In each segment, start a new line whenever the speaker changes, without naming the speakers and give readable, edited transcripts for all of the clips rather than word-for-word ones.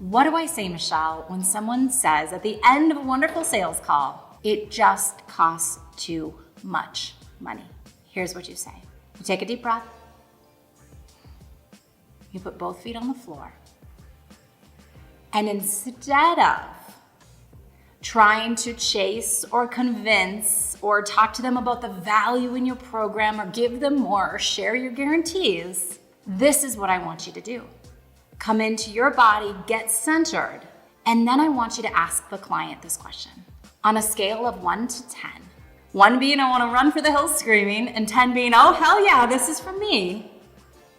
What do I say, Michelle, when someone says at the end of a wonderful sales call, it just costs too much money? Here's what you say. You take a deep breath. You put both feet on the floor. And instead of trying to chase or convince or talk to them about the value in your program or give them more or share your guarantees, this is what I want you to do. Come into your body, get centered, and then I want you to ask the client this question. On a scale of 1 to 10, 1 being I want to run for the hills screaming, and 10 being, oh hell yeah, this is for me.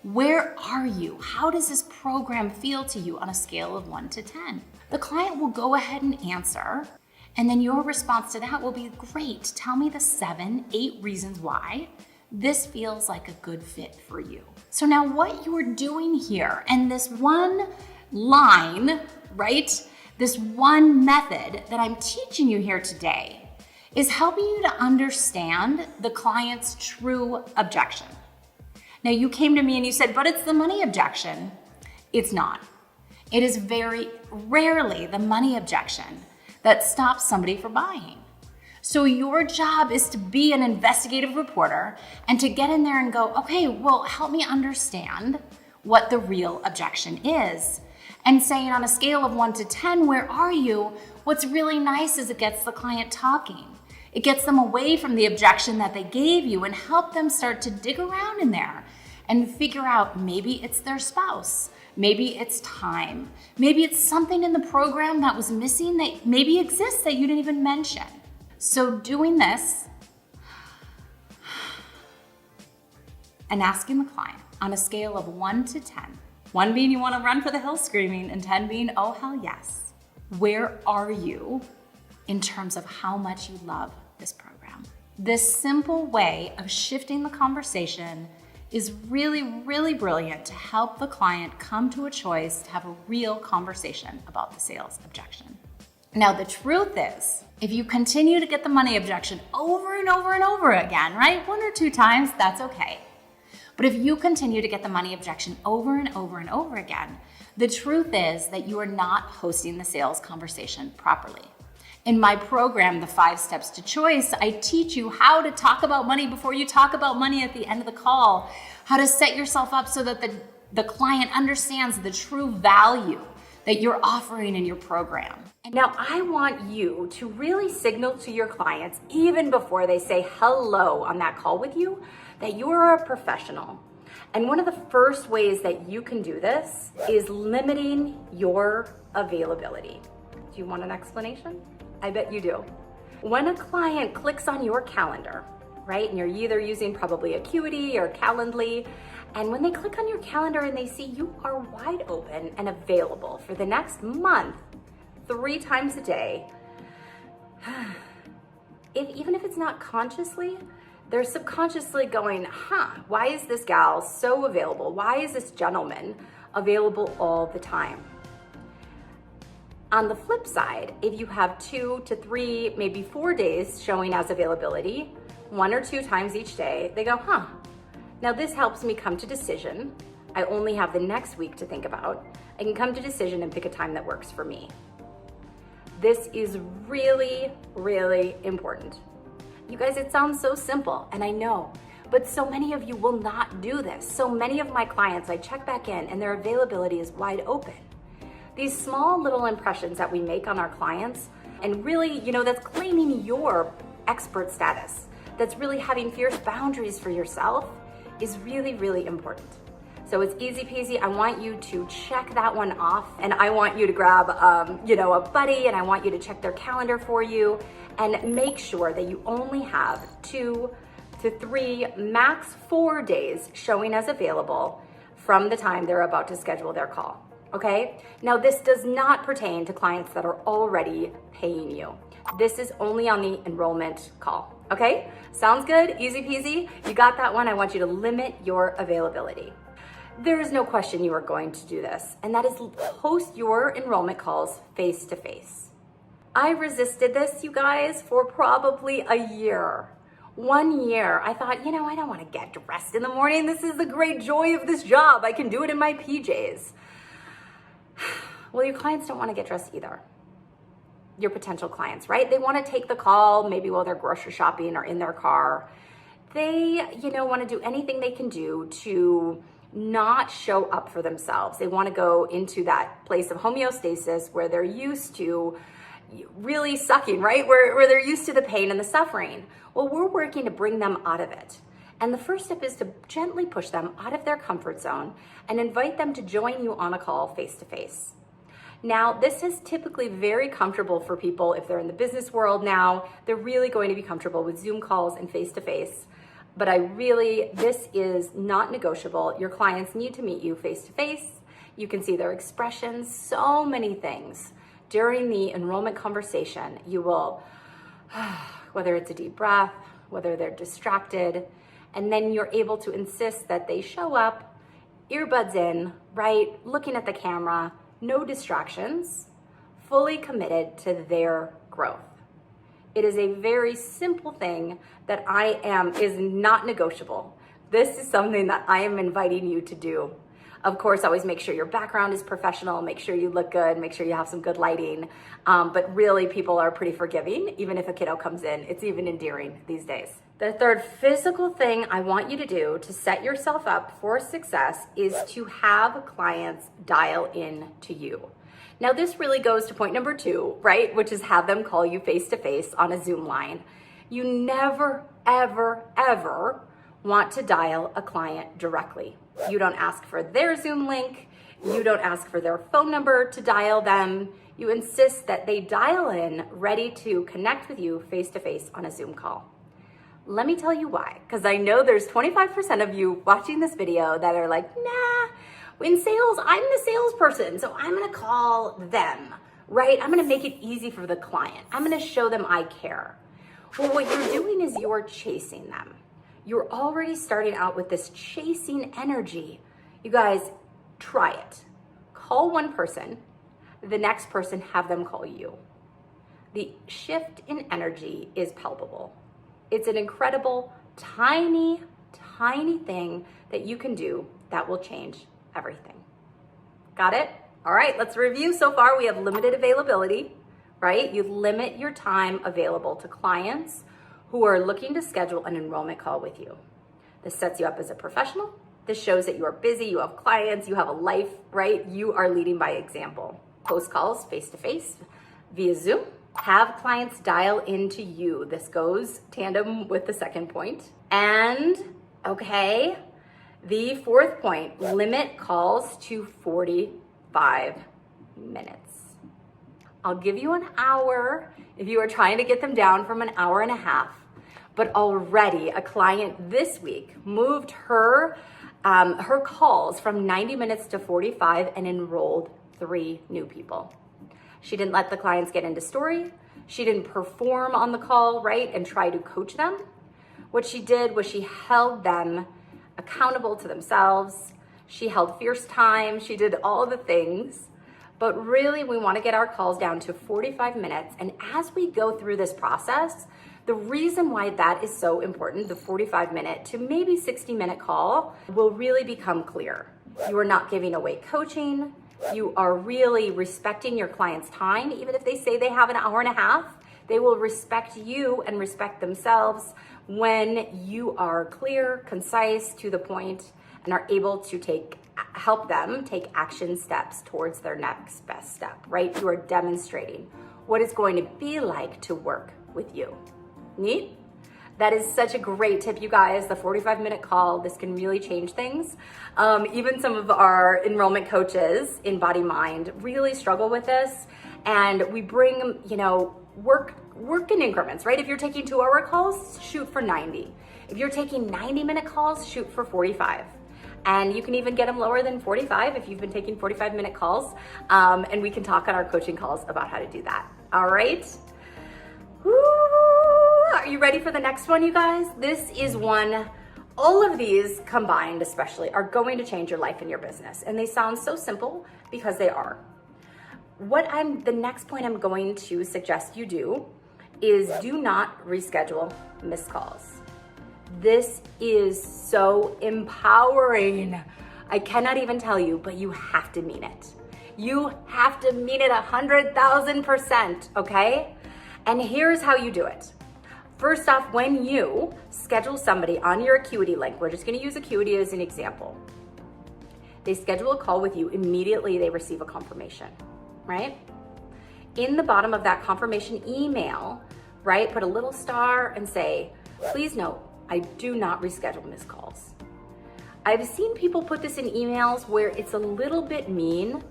Where are you? How does this program feel to you on a scale of 1 to 10? The client will go ahead and answer, and then your response to that will be, great, tell me the 7, 8 reasons why this feels like a good fit for you. So now what you're doing here, and this one line, right? This one method that I'm teaching you here today is helping you to understand the client's true objection. Now you came to me and you said, but it's the money objection. It's not. It is very rarely the money objection that stops somebody from buying. So your job is to be an investigative reporter and to get in there and go, okay, well, help me understand what the real objection is. And saying on a scale of 1 to 10, where are you? What's really nice is it gets the client talking. It gets them away from the objection that they gave you and help them start to dig around in there and figure out maybe it's their spouse. Maybe it's time. Maybe it's something in the program that was missing that maybe exists that you didn't even mention. So doing this and asking the client on a scale of 1 to 10, 1 being you want to run for the hills screaming and 10 being, oh hell yes, where are you in terms of how much you love this program? This simple way of shifting the conversation is really, really brilliant to help the client come to a choice to have a real conversation about the sales objection. Now, the truth is, if you continue to get the money objection over and over and over again, right? 1 or 2 times, that's okay. But if you continue to get the money objection over and over and over again, the truth is that you are not hosting the sales conversation properly. In my program, The 5 Steps to Choice, I teach you how to talk about money before you talk about money at the end of the call, how to set yourself up so that the client understands the true value that you're offering in your program. And now I want you to really signal to your clients, even before they say hello on that call with you, that you are a professional. And one of the first ways that you can do this is limiting your availability. Do you want an explanation? I bet you do. When a client clicks on your calendar, right, and you're either using probably Acuity or Calendly, and when they click on your calendar and they see you are wide open and available for the next month, 3 times a day, even if it's not consciously, they're subconsciously going, why is this gal so available? Why is this gentleman available all the time? On the flip side, if you have 2 to 3, maybe 4 days showing as availability, 1 or 2 times each day, they go, now this helps me come to decision. I only have the next week to think about. I can come to decision and pick a time that works for me. This is really, really important. You guys, it sounds so simple, and I know, but so many of you will not do this. So many of my clients, I check back in and their availability is wide open. These small little impressions that we make on our clients, and really, that's claiming your expert status, that's really having fierce boundaries for yourself, is really, really important. So it's easy peasy. I want you to check that one off, and I want you to grab, a buddy, and I want you to check their calendar for you, and make sure that you only have 2 to 3, max 4 days showing as available from the time they're about to schedule their call. Okay? Now, this does not pertain to clients that are already paying you. This is only on the enrollment call. Okay? Sounds good? Easy peasy? You got that one? I want you to limit your availability. There is no question you are going to do this, and that is host your enrollment calls face to face. I resisted this, you guys, for probably a year. 1 year. I thought, I don't want to get dressed in the morning. This is the great joy of this job. I can do it in my PJs. Well, your clients don't want to get dressed either. Your potential clients, right? They want to take the call maybe while they're grocery shopping or in their car. They, want to do anything they can do to not show up for themselves. They want to go into that place of homeostasis where they're used to really sucking, right? Where they're used to the pain and the suffering. Well, we're working to bring them out of it. And the first step is to gently push them out of their comfort zone and invite them to join you on a call face to face. Now, this is typically very comfortable for people if they're in the business world now. They're really going to be comfortable with Zoom calls and face to face. But this is not negotiable. Your clients need to meet you face to face. You can see their expressions, so many things. During the enrollment conversation, you will, whether it's a deep breath, whether they're distracted, and then you're able to insist that they show up, earbuds in, right? Looking at the camera, no distractions, fully committed to their growth. It is a very simple thing that is not negotiable. This is something that I am inviting you to do. Of course, always make sure your background is professional, make sure you look good, make sure you have some good lighting. But really, people are pretty forgiving. Even if a kiddo comes in, it's even endearing these days. The third physical thing I want you to do to set yourself up for success is to have clients dial in to you. Now, this really goes to point number 2, right? Which is have them call you face to face on a Zoom line. You never, ever, ever want to dial a client directly. You don't ask for their Zoom link. You don't ask for their phone number to dial them. You insist that they dial in ready to connect with you face to face on a Zoom call. Let me tell you why, because I know there's 25% of you watching this video that are like, nah, in sales, I'm the salesperson, so I'm gonna call them, right? I'm gonna make it easy for the client. I'm gonna show them I care. Well, what you're doing is you're chasing them. You're already starting out with this chasing energy. You guys, try it. Call one person, the next person, have them call you. The shift in energy is palpable. It's an incredible, tiny, tiny thing that you can do that will change everything. Got it? All right, let's review. So far, we have limited availability, right? You limit your time available to clients who are looking to schedule an enrollment call with you. This sets you up as a professional. This shows that you are busy, you have clients, you have a life, right? You are leading by example. Post calls face-to-face via Zoom. Have clients dial into you. This goes tandem with the second point. And, okay, the fourth point, limit calls to 45 minutes. I'll give you an hour if you are trying to get them down from an hour and a half. But already a client this week moved her calls from 90 minutes to 45 and enrolled 3 new people. She didn't let the clients get into story. She didn't perform on the call, right, and try to coach them. What she did was she held them accountable to themselves. She held fierce time. She did all the things. But really, we want to get our calls down to 45 minutes. And as we go through this process, the reason why that is so important, the 45-minute to maybe 60-minute call, will really become clear. You are not giving away coaching. You are really respecting your client's time. Even if they say they have an hour and a half, they will respect you and respect themselves when you are clear, concise, to the point, and are able to help them take action steps towards their next best step, right? You are demonstrating what it's going to be like to work with you. Neat? That is such a great tip, you guys. The 45-minute call, this can really change things. Even some of our enrollment coaches in Body Mind really struggle with this. And we bring, work in increments, right? If you're taking 2-hour calls, shoot for 90. If you're taking 90-minute calls, shoot for 45. And you can even get them lower than 45 if you've been taking 45-minute calls. And we can talk on our coaching calls about how to do that. All right? Woo! Are you ready for the next one, you guys? This is one, all of these combined especially are going to change your life and your business. And they sound so simple because they are. The next point I'm going to suggest you do is do not reschedule missed calls. This is so empowering. I cannot even tell you, but you have to mean it. You have to mean it 100,000%, okay? And here's how you do it. First off, when you schedule somebody on your Acuity link, we're just gonna use Acuity as an example. They schedule a call with you, immediately they receive a confirmation, right? In the bottom of that confirmation email, right, put a little star and say, please note, I do not reschedule missed calls. I've seen people put this in emails where it's a little bit mean,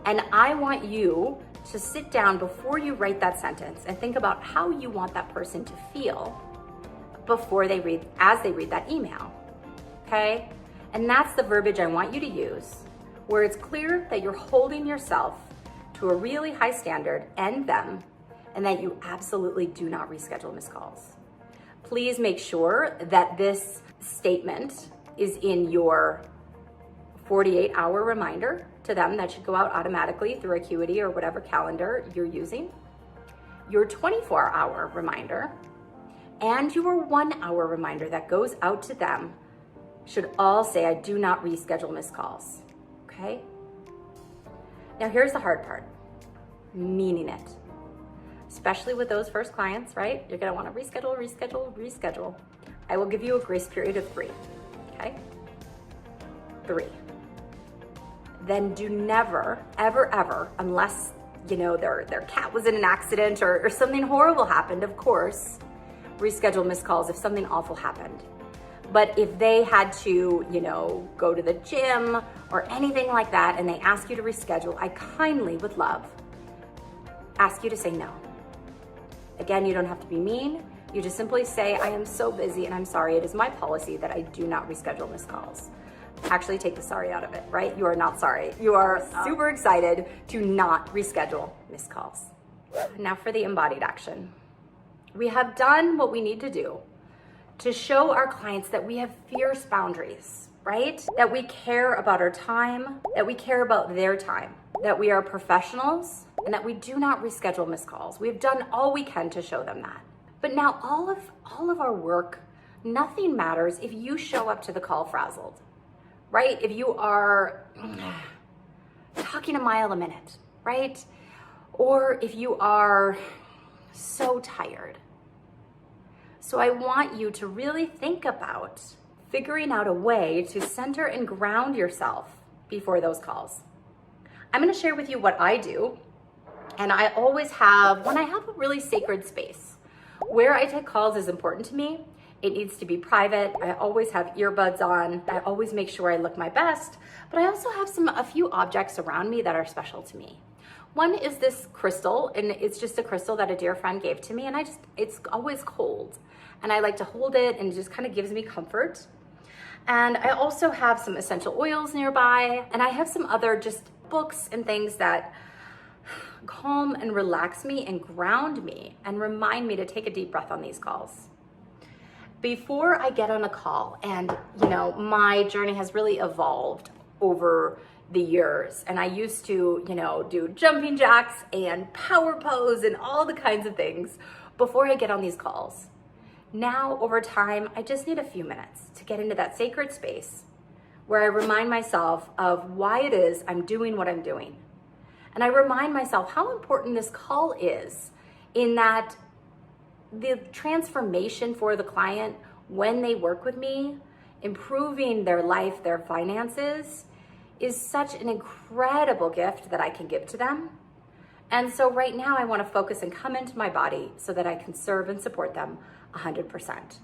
and I want you to sit down before you write that sentence and think about how you want that person to feel as they read that email, okay? And that's the verbiage I want you to use, where it's clear that you're holding yourself to a really high standard and them, and that you absolutely do not reschedule missed calls. Please make sure that this statement is in your 48-hour reminder to them that should go out automatically through Acuity or whatever calendar you're using, your 24-hour reminder, and your 1-hour reminder that goes out to them should all say, I do not reschedule missed calls, okay? Now here's the hard part, meaning it. Especially with those first clients, right? You're gonna wanna reschedule. I will give you a grace period of 3, okay? 3. Then do never, ever, unless their cat was in an accident or something horrible happened, of course, reschedule missed calls if something awful happened. But if they had to, go to the gym or anything like that and they ask you to reschedule, I kindly, with love, ask you to say no. Again, you don't have to be mean. You just simply say, I am so busy and I'm sorry. It is my policy that I do not reschedule missed calls. Actually take the sorry out of it, right? You are not sorry. You are super excited to not reschedule missed calls. Now for the embodied action. We have done what we need to do to show our clients that we have fierce boundaries, right? That we care about our time, that we care about their time, that we are professionals, and that we do not reschedule missed calls. We have done all we can to show them that. But now all of our work, nothing matters if you show up to the call frazzled, right? If you are talking a mile a minute, right? Or if you are so tired. So I want you to really think about figuring out a way to center and ground yourself before those calls. I'm gonna share with you what I do. And I always have, when I have a really sacred space, where I take calls is important to me. It needs to be private. I always have earbuds on. I always make sure I look my best, but I also have a few objects around me that are special to me. One is this crystal, and it's just a crystal that a dear friend gave to me, and it's always cold. And I like to hold it, and it just kind of gives me comfort. And I also have some essential oils nearby, and I have some other just books and things that calm and relax me and ground me and remind me to take a deep breath on these calls. Before I get on a call, and my journey has really evolved over the years, and I used to, do jumping jacks and power pose and all the kinds of things before I get on these calls. Now, over time, I just need a few minutes to get into that sacred space where I remind myself of why it is I'm doing what I'm doing. And I remind myself how important this call is, in that the transformation for the client when they work with me, improving their life, their finances, is such an incredible gift that I can give to them. And so right now I want to focus and come into my body so that I can serve and support them 100%.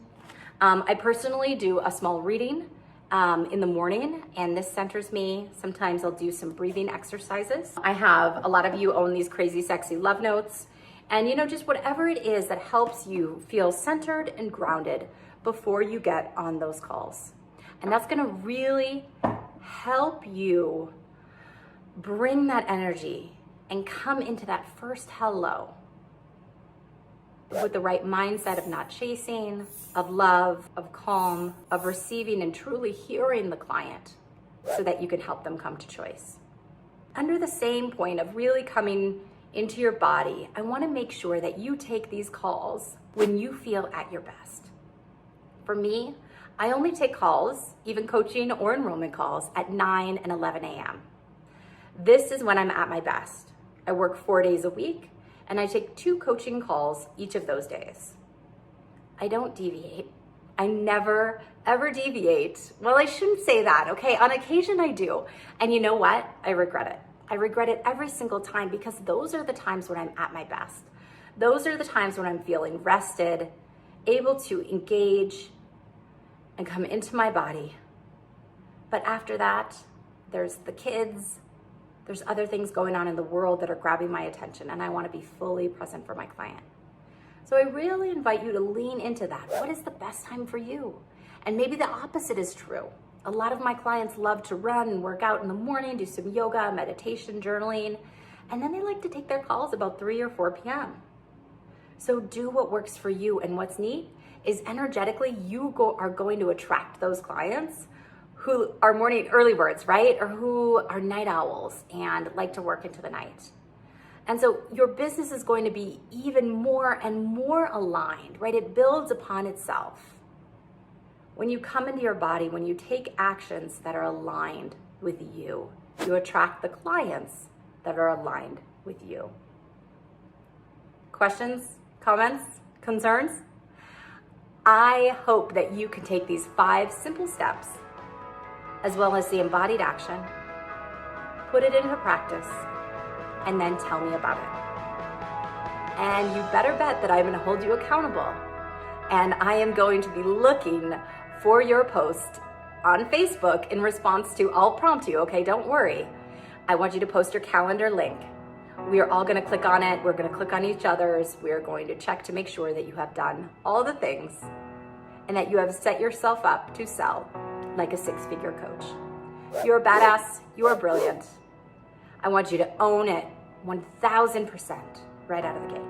I personally do a small reading in the morning, and this centers me. Sometimes I'll do some breathing exercises. I have a lot of you own these crazy sexy love notes, and just whatever it is that helps you feel centered and grounded before you get on those calls. And that's gonna really help you bring that energy and come into that first hello with the right mindset of not chasing, of love, of calm, of receiving and truly hearing the client so that you can help them come to choice. Under the same point of really coming into your body, I want to make sure that you take these calls when you feel at your best. For me, I only take calls, even coaching or enrollment calls, at 9 and 11 a.m. This is when I'm at my best. I work 4 days a week and I take 2 coaching calls each of those days. I don't deviate. I never, ever deviate. Well, I shouldn't say that, okay? On occasion I do. And you know what? I regret it. I regret it every single time because those are the times when I'm at my best. Those are the times when I'm feeling rested, able to engage and come into my body. But after that, there's the kids, there's other things going on in the world that are grabbing my attention, and I want to be fully present for my client. So I really invite you to lean into that. What is the best time for you? And maybe the opposite is true. A lot of my clients love to run and work out in the morning, do some yoga, meditation, journaling, and then they like to take their calls about 3 or 4 p.m. So do what works for you. And what's neat is energetically you are going to attract those clients who are morning early birds, right? Or who are night owls and like to work into the night. And so your business is going to be even more and more aligned, right? It builds upon itself. When you come into your body, when you take actions that are aligned with you, you attract the clients that are aligned with you. Questions, comments, concerns? I hope that you can take these 5 simple steps, as well as the embodied action, put it into practice, and then tell me about it. And you better bet that I'm going to hold you accountable. And I am going to be looking for your post on Facebook in response to, I'll prompt you, okay? Don't worry. I want you to post your calendar link. We are all going to click on it. We're going to click on each other's. We are going to check to make sure that you have done all the things and that you have set yourself up to sell like a 6-figure coach. You're a badass. You are brilliant. I want you to own it 1000% right out of the gate.